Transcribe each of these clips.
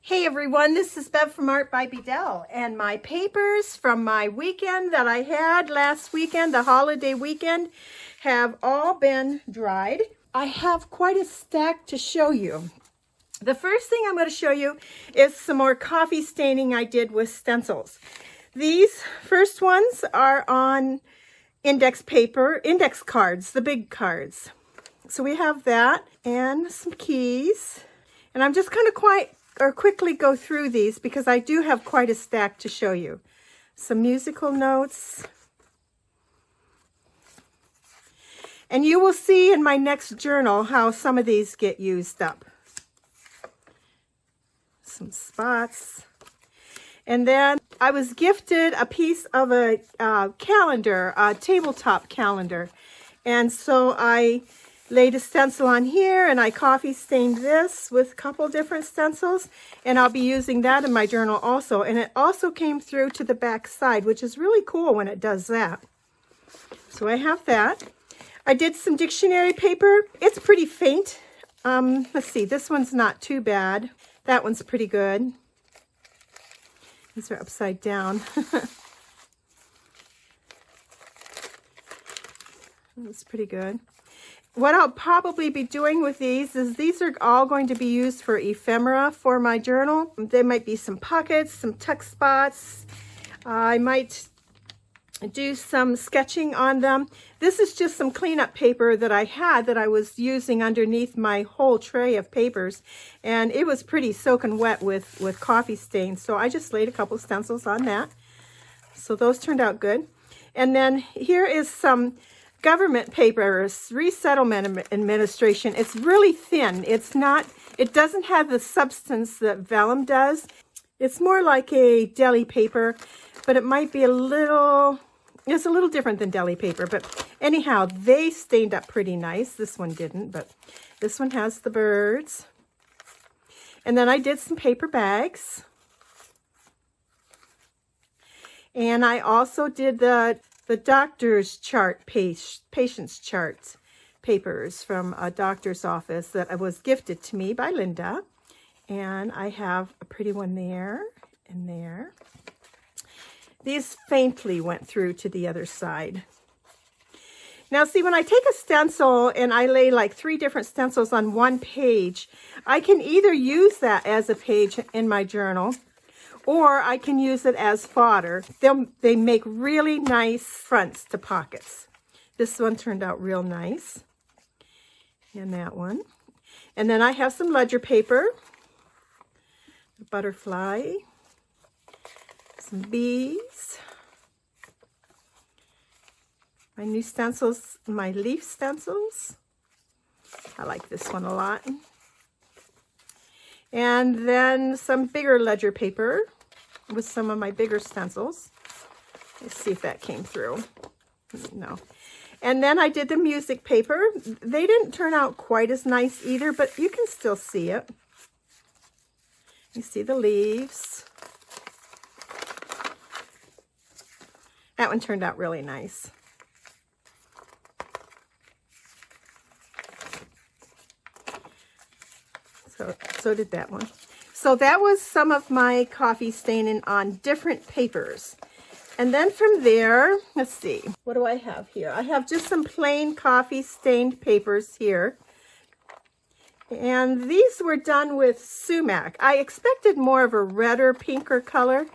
Hey everyone, this is Bev from Art by Bedell, and my papers from my weekend that I had last weekend, the holiday weekend, have all been dried. I have quite a stack to show you. The first thing I'm going to show you is some more coffee staining I did with stencils. These first ones are on index paper, index cards, the big cards. So we have that and some keys, and I'm just going to quickly go through these because I do have quite a stack to show you. Some musical notes. And you will see in my next journal how some of these get used up. Some spots. And then I was gifted a piece of a calendar, a tabletop calendar. And so I laid a stencil on here and I coffee stained this with a couple different stencils, and I'll be using that in my journal also. And it also came through to the back side, which is really cool when it does that. So I have that. I did some dictionary paper. It's pretty faint. Let's see, this one's not too bad. That one's pretty good. These are upside down. That's pretty good. What I'll probably be doing with these is these are all going to be used for ephemera for my journal. There might be some pockets, some tuck spots. I might do some sketching on them. This is just some cleanup paper that I had that I was using underneath my whole tray of papers, and it was pretty soaking wet with coffee stains. So I just laid a couple stencils on that. So those turned out good. And then here is some government papers, Resettlement Administration. It's really thin. It doesn't have the substance that vellum does. It's more like a deli paper, but it might be it's a little different than deli paper. But anyhow, they stained up pretty nice. This one didn't, but this one has the birds. And then I did some paper bags. And I also did the doctor's chart, patient's charts papers from a doctor's office that was gifted to me by Linda. And I have a pretty one there and there. These faintly went through to the other side. Now see, when I take a stencil and I lay like 3 different stencils on one page, I can either use that as a page in my journal, or I can use it as fodder. They make really nice fronts to pockets. This one turned out real nice. And that one. And then I have some ledger paper. A butterfly. Some bees. My new stencils, my leaf stencils. I like this one a lot. And then some bigger ledger paper with some of my bigger stencils. Let's see if that came through. No. And then I did the music paper. They didn't turn out quite as nice either, but you can still see it. You see the leaves. That one turned out really nice. So did that one. So that was some of my coffee staining on different papers. And then from there, let's see, what do I have here? I have just some plain coffee stained papers here. And these were done with sumac. I expected more of a redder, pinker color,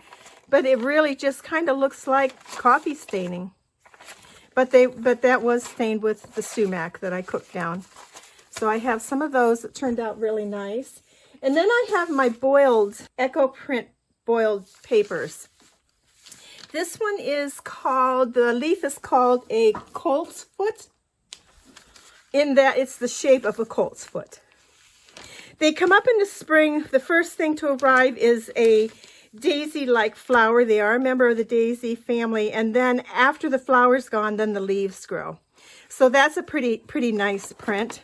but it really just kind of looks like coffee staining. But that was stained with the sumac that I cooked down. So I have some of those that turned out really nice. And then I have my Echo Print boiled papers. This one is the leaf is called a Colts Foot, in that it's the shape of a Colts foot. They come up in the spring. The first thing to arrive is a daisy-like flower. They are a member of the daisy family. And then after the flower's gone, then the leaves grow. So that's a pretty nice print.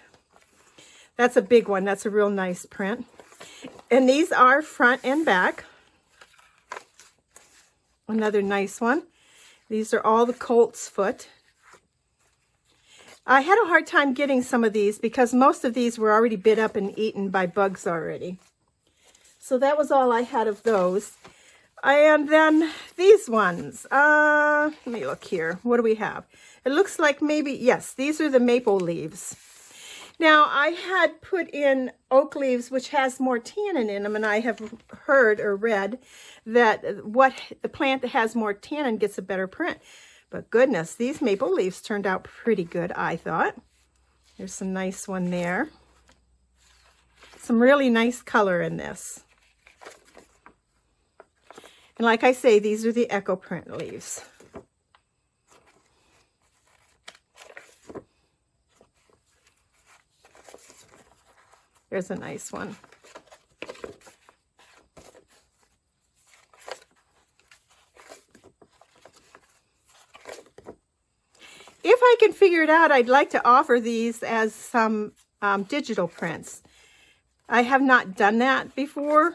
That's a big one. That's a real nice print. And these are front and back. Another nice one. These are all the Colts Foot. I had a hard time getting some of these because most of these were already bit up and eaten by bugs already. So that was all I had of those. And then these ones. Let me look here. What do we have? It looks like maybe, yes, these are the maple leaves. Now, I had put in oak leaves, which has more tannin in them, and I have heard or read that the plant that has more tannin gets a better print. But goodness, these maple leaves turned out pretty good, I thought. There's some nice one there. Some really nice color in this. And like I say, these are the echo print leaves. There's a nice one. If I can figure it out, I'd like to offer these as some digital prints. I have not done that before,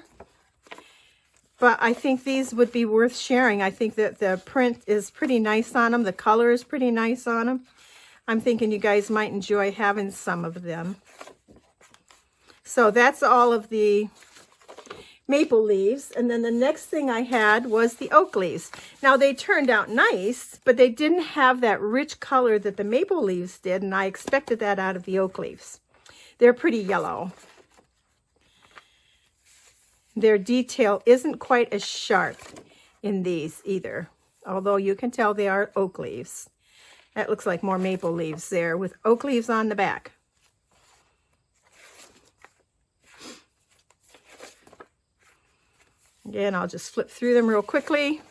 but I think these would be worth sharing. I think that the print is pretty nice on them. The color is pretty nice on them. I'm thinking you guys might enjoy having some of them. So that's all of the maple leaves. And then the next thing I had was the oak leaves. Now they turned out nice, but they didn't have that rich color that the maple leaves did, and I expected that out of the oak leaves. They're pretty yellow. Their detail isn't quite as sharp in these either, although you can tell they are oak leaves. That looks like more maple leaves there with oak leaves on the back. Again, I'll just flip through them real quickly.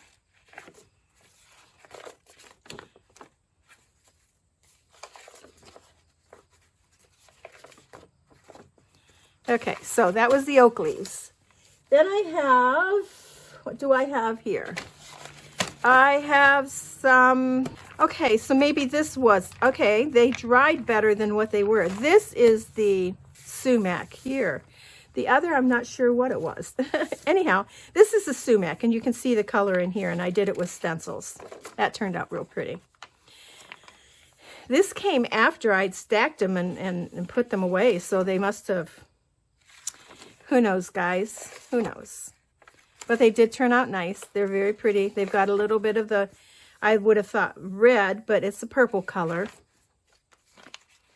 Okay, so that was the oak leaves. Then I have, what do I have here? I have some, okay, so maybe this was, okay, they dried better than what they were. This is the sumac here. The other, I'm not sure what it was. Anyhow, this is the sumac, and you can see the color in here, and I did it with stencils. That turned out real pretty. This came after I'd stacked them and put them away, so they must have, who knows, guys? Who knows? But they did turn out nice. They're very pretty. They've got a little bit of the, I would have thought red, but it's a purple color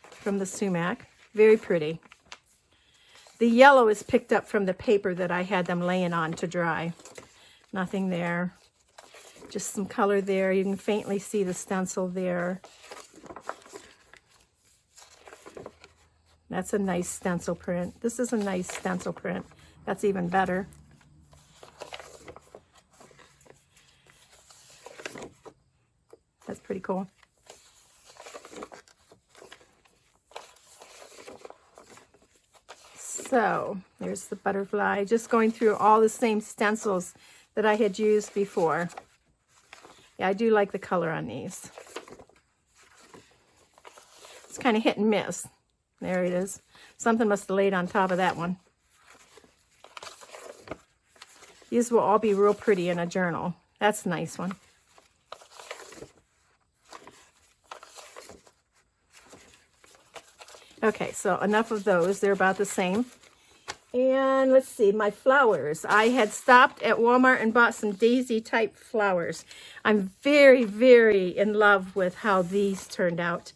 from the sumac. Very pretty. The yellow is picked up from the paper that I had them laying on to dry. Nothing there. Just some color there. You can faintly see the stencil there. That's a nice stencil print. This is a nice stencil print. That's even better. That's pretty cool. So there's the butterfly, just going through all the same stencils that I had used before. Yeah, I do like the color on these. It's kind of hit and miss. There it is. Something must have laid on top of that one. These will all be real pretty in a journal. That's a nice one. Okay, so enough of those. They're about the same. And let's see, my flowers. I had stopped at Walmart and bought some daisy type flowers. I'm very, very in love with how these turned out.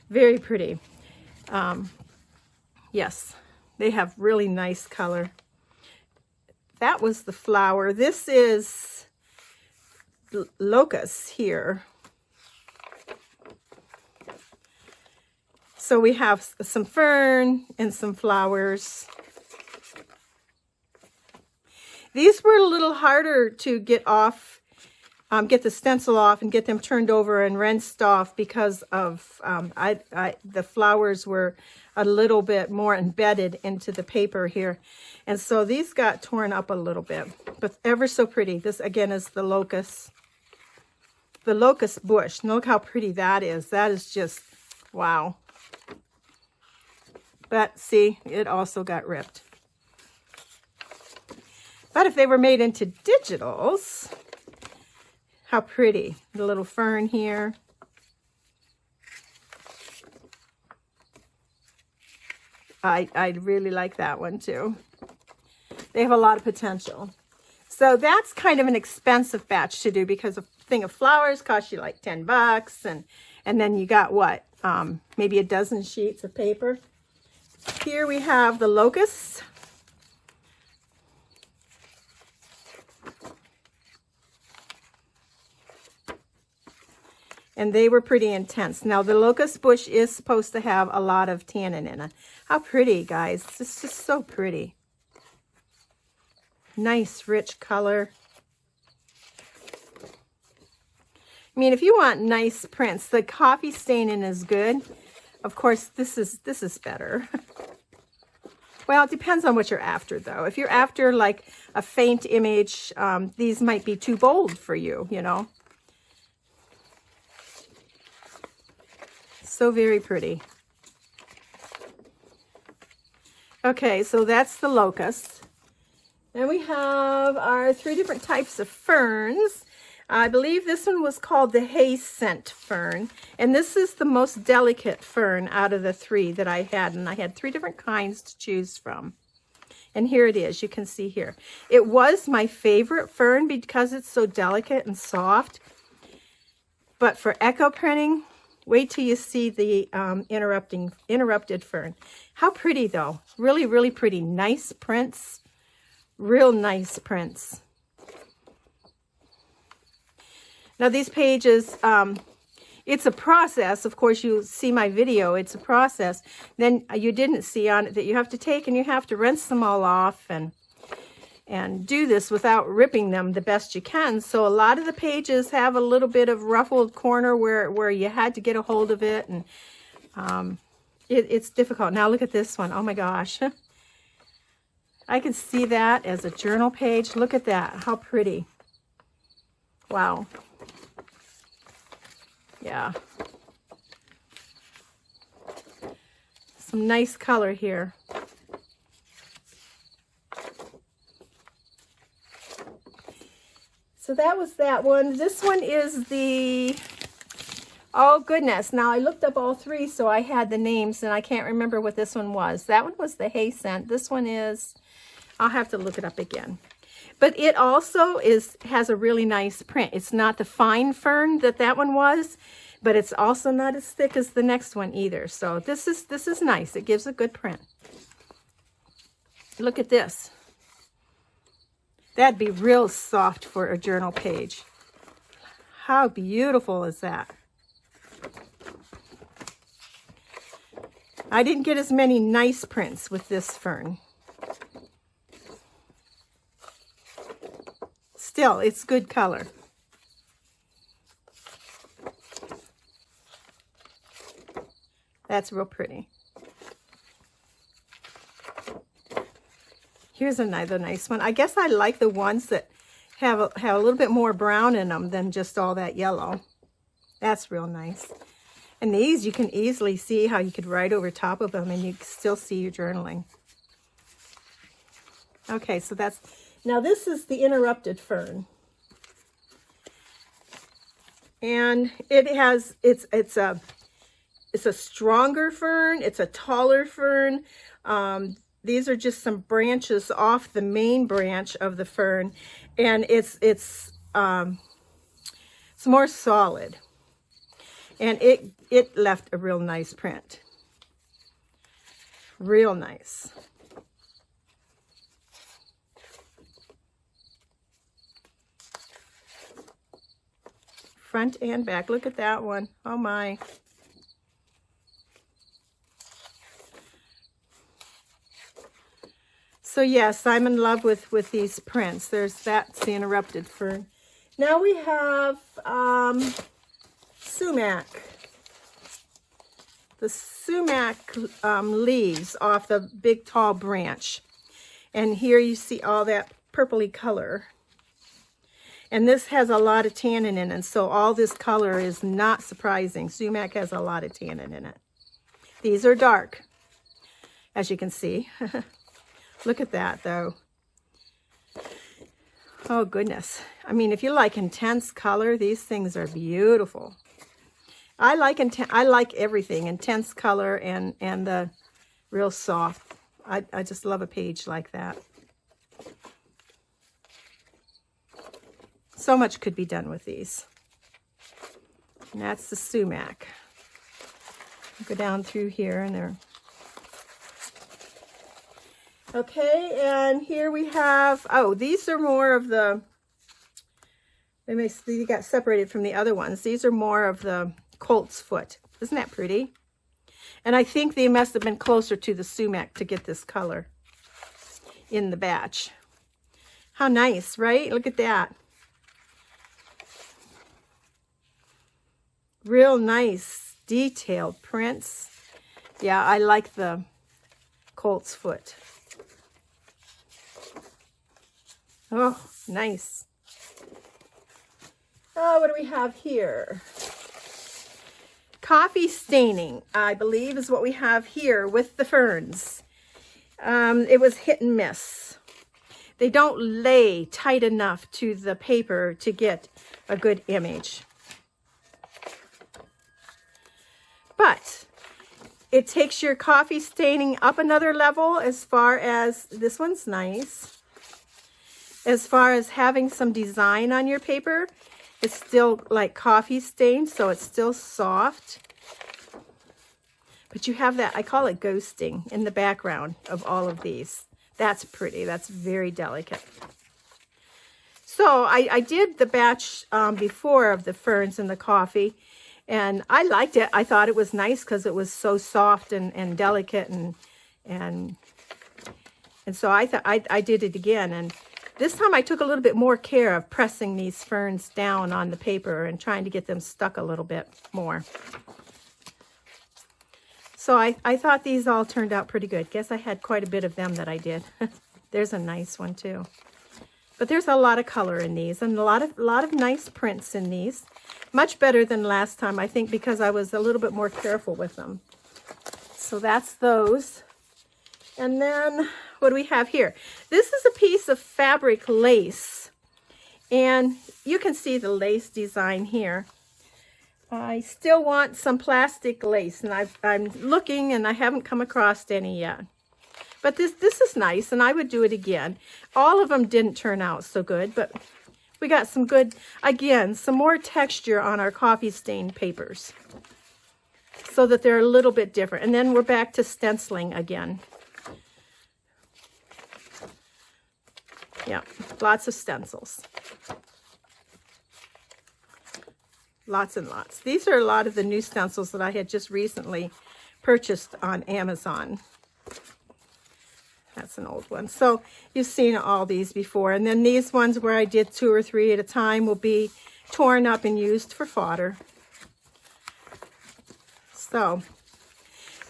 Very pretty. Yes, they have really nice color. That was the flower. This is locust here. So we have some fern and some flowers. These were a little harder to get off, get the stencil off and get them turned over and rinsed off because of the flowers were a little bit more embedded into the paper here. And so these got torn up a little bit, but ever so pretty. This again is the locust bush. And look how pretty that is. That is just, wow. But see, it also got ripped. But if they were made into digitals, how pretty. The little fern here. I really like that one too. They have a lot of potential. So that's kind of an expensive batch to do because a thing of flowers costs you like 10 bucks. And then you got what? Maybe a dozen sheets of paper. Here we have the locusts. And they were pretty intense. Now, the locust bush is supposed to have a lot of tannin in it. How pretty, guys. It's just so pretty. Nice, rich color. I mean, if you want nice prints, the coffee staining is good. Of course, this is better. Well, it depends on what you're after, though. If you're after, like, a faint image, these might be too bold for you, you know. So very pretty. Okay, so that's the locust. Then we have our 3 different types of ferns. I believe this one was called the hay scent fern. And this is the most delicate fern out of the 3 that I had. And I had 3 different kinds to choose from. And here it is, you can see here. It was my favorite fern because it's so delicate and soft. But for echo printing, wait till you see the interrupted fern. How pretty, though. Really, really pretty. Nice prints. Real nice prints. Now, these pages, it's a process. Of course, you see my video. It's a process. Then you didn't see on it that you have to take and you have to rinse them all off and do this without ripping them the best you can. So a lot of the pages have a little bit of ruffled corner where you had to get a hold of it. And it's difficult. Now look at this one. Oh my gosh. I can see that as a journal page. Look at that. How pretty. Wow. Yeah. Some nice color here. So that was that one. This one is the, oh goodness. Now I looked up all 3, so I had the names and I can't remember what this one was. That one was the hay scent. This one is, I'll have to look it up again. But it also has a really nice print. It's not the fine fern that one was, but it's also not as thick as the next one either. So this is nice. It gives a good print. Look at this. That'd be real soft for a journal page. How beautiful is that? I didn't get as many nice prints with this fern. Still, it's good color. That's real pretty. Here's another nice one. I guess I like the ones that have a little bit more brown in them than just all that yellow. That's real nice. And these, you can easily see how you could write over top of them and you can still see your journaling. Okay, so that's, now this is the interrupted fern. And it has, it's a stronger fern, it's a taller fern. These are just some branches off the main branch of the fern, and it's more solid. And it left a real nice print. Real nice. Front and back. Look at that one. Oh my. So yes, I'm in love with these prints. That's the interrupted fern. Now we have sumac. The sumac leaves off the big tall branch. And here you see all that purpley color. And this has a lot of tannin in it, so all this color is not surprising. Sumac has a lot of tannin in it. These are dark, as you can see. Look at that, though. Oh, goodness. I mean, if you like intense color, these things are beautiful. I like everything, intense color and the real soft. I just love a page like that. So much could be done with these. And that's the sumac. Go down through here and there. Okay, and here we have, oh, these are more of the, they got separated from the other ones. These are more of the Colts Foot. Isn't that pretty? And I think they must have been closer to the sumac to get this color in the batch. How nice, right? Look at that. Real nice detailed prints. Yeah, I like the Colts Foot. Oh, nice. Oh, what do we have here? Coffee staining, I believe, is what we have here with the ferns. It was hit and miss. They don't lay tight enough to the paper to get a good image. But it takes your coffee staining up another level as far as, this one's nice. As far as having some design on your paper, it's still like coffee stained, so it's still soft. But you have that, I call it ghosting, in the background of all of these. That's pretty. That's very delicate. So I did the batch before of the ferns and the coffee, and I liked it. I thought it was nice because it was so soft and delicate, and so I thought I did it again. And this time I took a little bit more care of pressing these ferns down on the paper and trying to get them stuck a little bit more. So I thought these all turned out pretty good. Guess I had quite a bit of them that I did. There's a nice one too. But there's a lot of color in these and a lot of nice prints in these. Much better than last time, I think, because I was a little bit more careful with them. So that's those. And then what do we have here? This is a piece of fabric lace. And you can see the lace design here. I still want some plastic lace, and I'm looking and I haven't come across any yet. But this is nice, and I would do it again. All of them didn't turn out so good, but we got some good, again, some more texture on our coffee stained papers so that they're a little bit different. And then we're back to stenciling again. Yeah, lots of stencils. Lots and lots. These are a lot of the new stencils that I had just recently purchased on Amazon. That's an old one. So you've seen all these before. And then these ones where I did 2 or 3 at a time will be torn up and used for fodder. So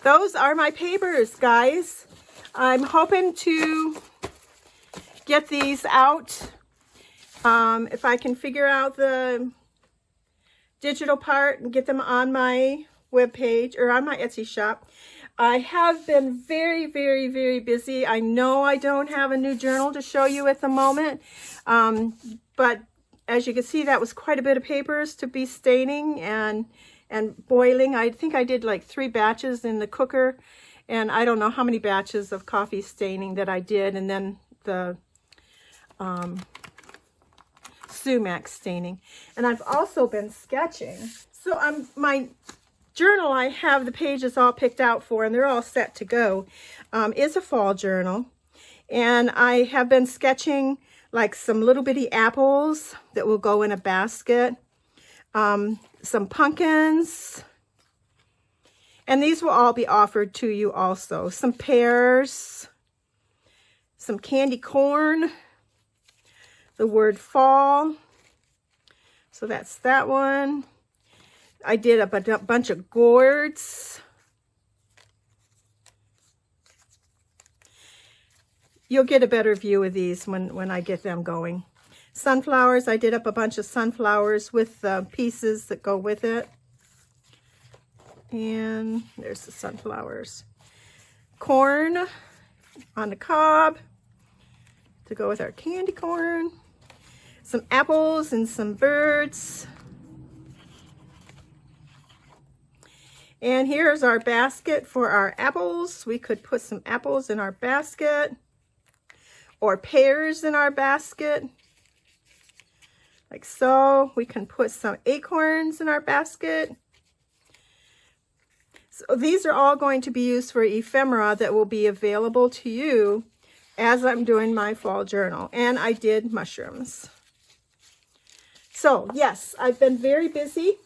those are my papers, guys. I'm hoping to get these out. If I can figure out the digital part and get them on my webpage or on my Etsy shop. I have been very, very, very busy. I know I don't have a new journal to show you at the moment, but as you can see, that was quite a bit of papers to be staining and boiling. I think I did like 3 batches in the cooker, and I don't know how many batches of coffee staining that I did, and then the sumac staining. And I've also been sketching. So my journal I have the pages all picked out for, and they're all set to go, is a fall journal. And I have been sketching like some little bitty apples that will go in a basket, some pumpkins, and these will all be offered to you also. Some pears, some candy corn, the word fall. So that's that one. I did a bunch of gourds. You'll get a better view of these when I get them going. Sunflowers, I did up a bunch of sunflowers with the pieces that go with it. And there's the sunflowers. Corn on the cob to go with our candy corn. Some apples and some birds. And here's our basket for our apples. We could put some apples in our basket or pears in our basket. like so. We can put some acorns in our basket. So these are all going to be used for ephemera that will be available to you as I'm doing my fall journal. And I did mushrooms. So yes, I've been very busy.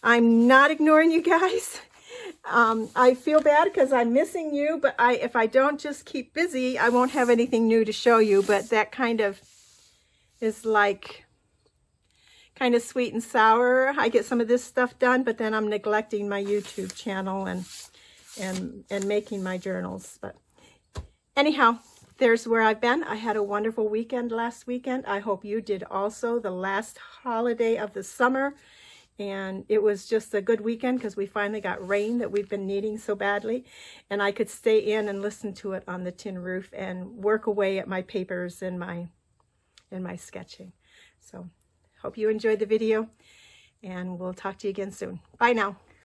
I'm not ignoring you guys. I feel bad because I'm missing you, but if I don't just keep busy, I won't have anything new to show you. But that kind of is like kind of sweet and sour. I get some of this stuff done, but then I'm neglecting my YouTube channel and making my journals. But anyhow, there's where I've been. I had a wonderful weekend last weekend. I hope you did also, the last holiday of the summer. And it was just a good weekend because we finally got rain that we've been needing so badly. And I could stay in and listen to it on the tin roof and work away at my papers and my sketching. So hope you enjoyed the video, and we'll talk to you again soon. Bye now.